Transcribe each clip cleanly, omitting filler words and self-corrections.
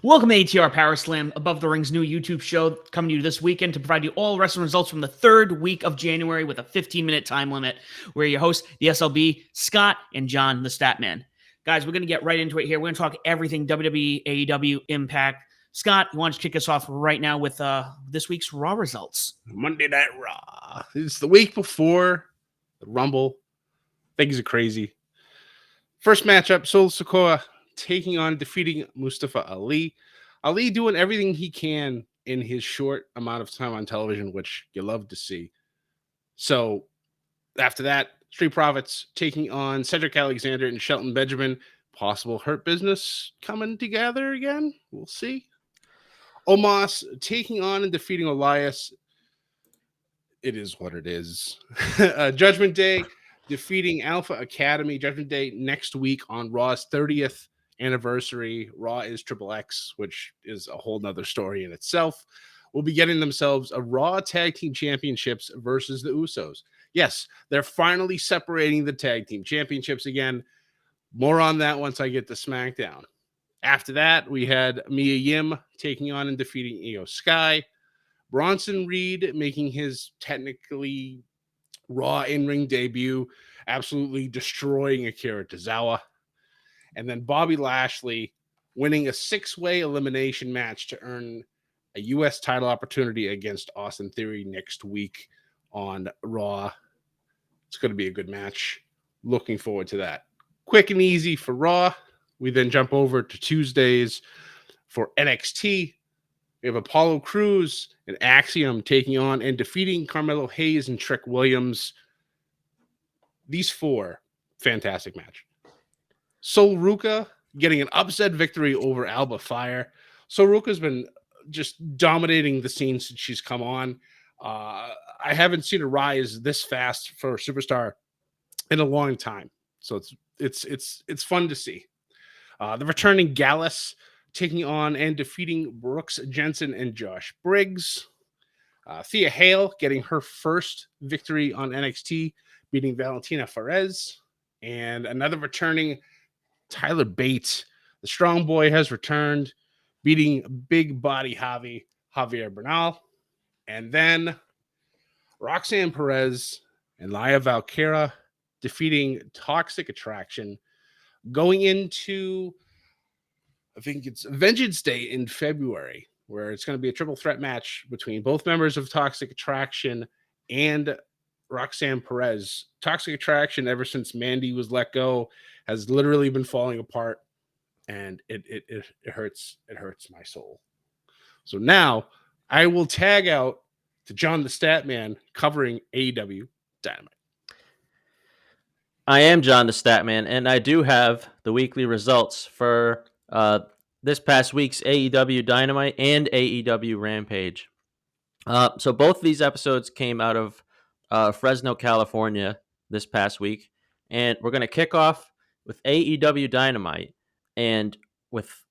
Welcome to ATR Powerslam, Above the Ring's new YouTube show coming to you this weekend to provide you all wrestling results from the third week of January with a 15-minute time limit. We're your hosts, the SLB, Scott, and John, the Statman. Guys, we're going to get right into it here. We're going to talk everything WWE, AEW, Impact. Scott, you want to kick us off right now with this week's Raw results? Monday Night Raw. It's the week before the Rumble. Things are crazy. First matchup, Sol Sikoa taking on, defeating Mustafa Ali. Ali doing everything he can in his short amount of time on television, which you love to see. So after that, Street Profits taking on Cedric Alexander and Shelton Benjamin. Possible Hurt Business coming together again. We'll see. Omos taking on and defeating Elias. It is what it is. Judgment Day defeating Alpha Academy. Judgment Day next week on Raw's 30th anniversary. Raw is Triple X, which is a whole nother story in itself. Will be getting themselves a Raw Tag Team Championships versus the Usos. Yes, they're finally separating the Tag Team Championships again. More on that once I get to SmackDown. After that, we had Mia Yim taking on and defeating Io Sky. Bronson Reed making his technically Raw in-ring debut, absolutely destroying Akira Tozawa. And then Bobby Lashley winning a 6-way elimination match to earn a U.S. title opportunity against Austin Theory next week on Raw. It's going to be a good match. Looking forward to that. Quick and easy for Raw. We then jump over to Tuesdays for NXT. We have Apollo Crews and Axiom taking on and defeating Carmelo Hayes and Trick Williams. These four, fantastic match. Sol Ruka getting an upset victory over Alba Fire. Sol Ruka's been just dominating the scene since she's come on. I haven't seen a rise this fast for a superstar in a long time. So it's fun to see. The returning Gallus taking on and defeating Brooks Jensen and Josh Briggs. Thea Hale getting her first victory on NXT, beating Valentina Perez. And another returning Tyler Bates. The strong boy has returned, beating big body Javier Bernal. And then Roxanne Perez and Laya Valkyra defeating Toxic Attraction, going into, I think it's Vengeance Day in February, where it's going to be a triple threat match between both members of Toxic Attraction and Roxanne Perez. Toxic Attraction, ever since Mandy was let go, has literally been falling apart, and it hurts. It hurts my soul. So now I will tag out to John the Statman covering AEW Dynamite. I am John the Statman, and I do have the weekly results for this past week's AEW Dynamite and AEW Rampage. So both these episodes came out of Fresno, California this past week, and we're going to kick off with AEW Dynamite, and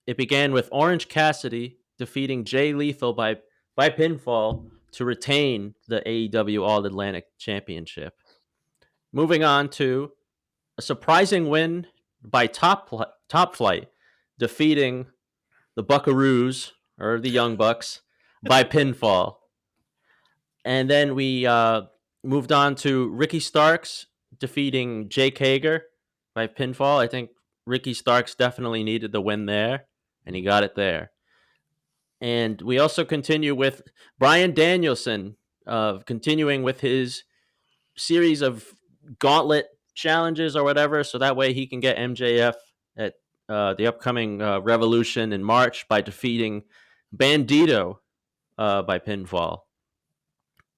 it began with Orange Cassidy defeating Jay Lethal by pinfall to retain the AEW All Atlantic Championship. Moving on to a surprising win by Top Flight, defeating the Buckaroos, or the Young Bucks, by pinfall. And then we moved on to Ricky Starks defeating Jake Hager by pinfall. I think Ricky Starks definitely needed the win there, and he got it there. And we also continue with Bryan Danielson, continuing with his series of gauntlet challenges or whatever, so that way he can get MJF at the upcoming Revolution in March by defeating Bandito by pinfall.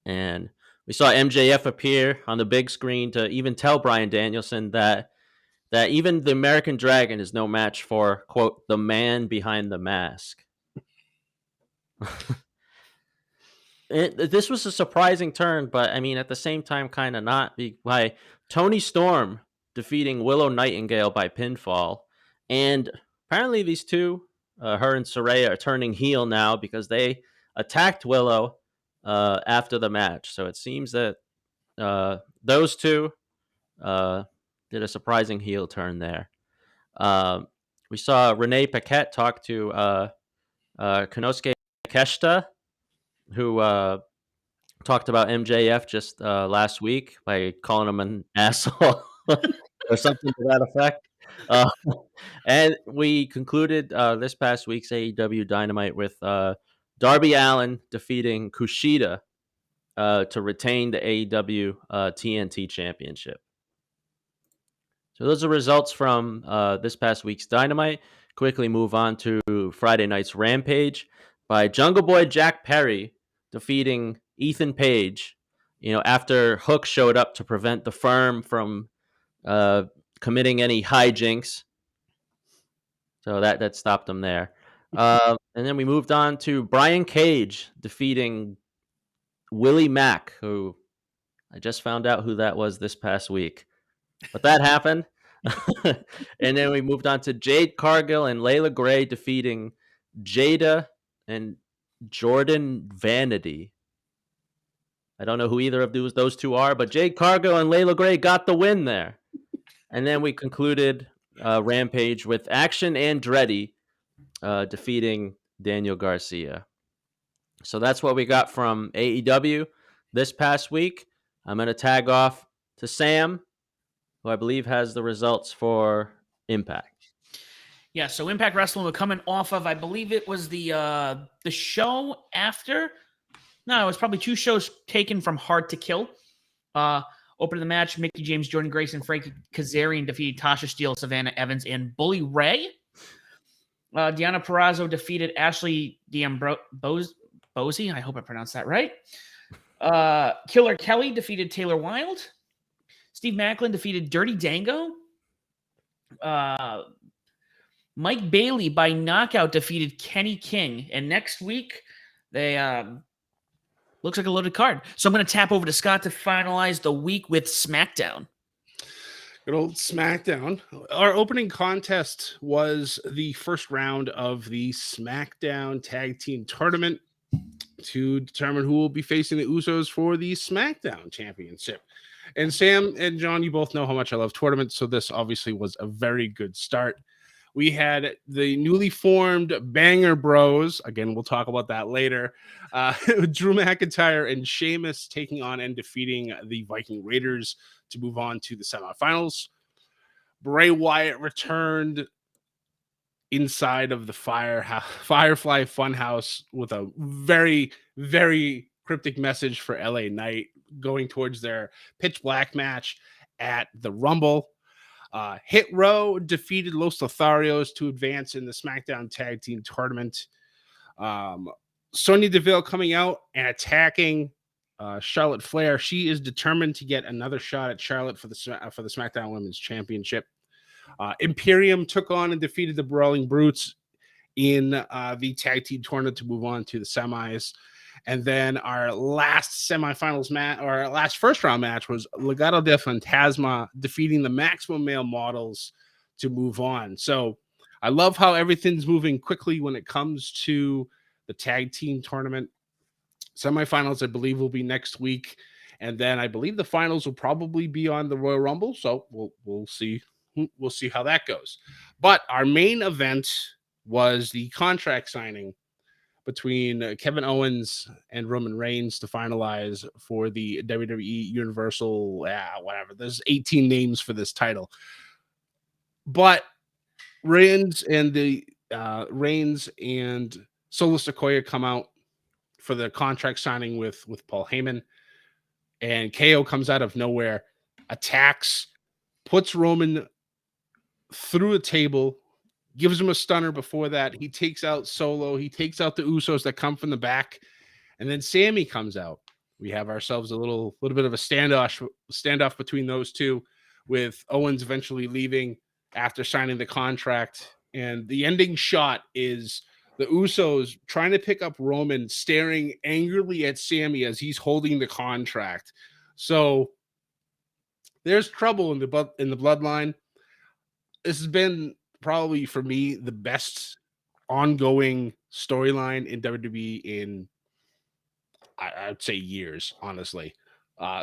And we saw MJF appear on the big screen to even tell Bryan Danielson that even the American Dragon is no match for, quote, the man behind the mask. This was a surprising turn, but I mean, at the same time, kind of not. By Tony Storm defeating Willow Nightingale by pinfall. And apparently these two, her and Saraya, are turning heel now because they attacked Willow after the match. So it seems that those two did a surprising heel turn there. We saw Renee Paquette talk to Konosuke Takeshita, who talked about MJF just last week by calling him an asshole or something to that effect. Uh, and we concluded this past week's AEW Dynamite with Darby Allin defeating Kushida to retain the AEW TNT Championship. So those are results from this past week's Dynamite. Quickly move on to Friday night's Rampage by Jungle Boy Jack Perry defeating Ethan Page. After Hook showed up to prevent the Firm from committing any hijinks, so that stopped them there. And then we moved on to Brian Cage defeating Willie Mack, who I just found out who that was this past week. But that happened. And then we moved on to Jade Cargill and Layla Gray defeating Jada and Jordan Vanity. I don't know who either of those two are, but Jade Cargill and Layla Gray got the win there. And then we concluded Rampage with Action Andretti defeating Daniel Garcia. So that's what we got from AEW this past week. I'm going to tag off to Sam, who I believe has the results for Impact. Yeah, so Impact Wrestling, we're coming off of, I believe it was the show after. No, it was probably two shows taken from Hard to Kill. Opening the match, Mickie James, Jordan Grace, and Frankie Kazarian defeated Tasha Steele, Savannah Evans, and Bully Ray. Deonna Purrazzo defeated Ashley D'Ambrosio. I hope I pronounced that right. Killer Kelly defeated Taylor Wilde. Steve Macklin defeated Dirty Dango. Mike Bailey by knockout defeated Kenny King. And next week, they looks like a loaded card. So I'm going to tap over to Scott to finalize the week with SmackDown. Good old SmackDown. Our opening contest was the first round of the SmackDown Tag Team Tournament to determine who will be facing the Usos for the SmackDown Championship. And Sam and John, you both know how much I love tournaments, so this obviously was a very good start. We had the newly formed Banger Bros. Again, we'll talk about that later. Drew McIntyre and Sheamus taking on and defeating the Viking Raiders to move on to the semifinals. Bray Wyatt returned inside of the Firefly Funhouse with a very, very cryptic message for LA Knight going towards their pitch black match at the Rumble. Hit Row defeated Los Lotharios to advance in the SmackDown Tag Team Tournament. Sonya Deville coming out and attacking Charlotte Flair. She is determined to get another shot at Charlotte for the SmackDown Women's Championship. Imperium took on and defeated the Brawling Brutes in the Tag Team Tournament to move on to the semis. And then our last semifinals match, or our last first round match, was Legado del Fantasma defeating the Maximum Male Models to move on. So I love how everything's moving quickly when it comes to the tag team tournament. Semifinals, I believe, will be next week. And then I believe the finals will probably be on the Royal Rumble. So we'll see. We'll see how that goes. But our main event was the contract signing between Kevin Owens and Roman Reigns to finalize for the WWE Universal, whatever. There's 18 names for this title. But Reigns and Solo Sikoa come out for the contract signing with Paul Heyman. And KO comes out of nowhere, attacks, puts Roman through a table, gives him a stunner before that. He takes out Solo. He takes out the Usos that come from the back. And then Sammy comes out. We have ourselves a little bit of a standoff between those two, with Owens eventually leaving after signing the contract. And the ending shot is the Usos trying to pick up Roman, staring angrily at Sammy as he's holding the contract. So there's trouble in the bloodline. This has been probably, for me, the best ongoing storyline in WWE in, I'd say, years, honestly.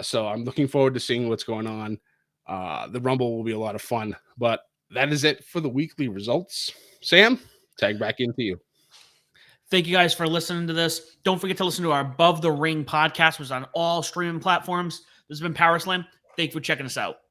So I'm looking forward to seeing what's going on. The Rumble will be a lot of fun. But that is it for the weekly results. Sam, tag back into you. Thank you guys for listening to this. Don't forget to listen to our Above the Ring podcast, which is on all streaming platforms. This has been Powerslam. Thank you for checking us out.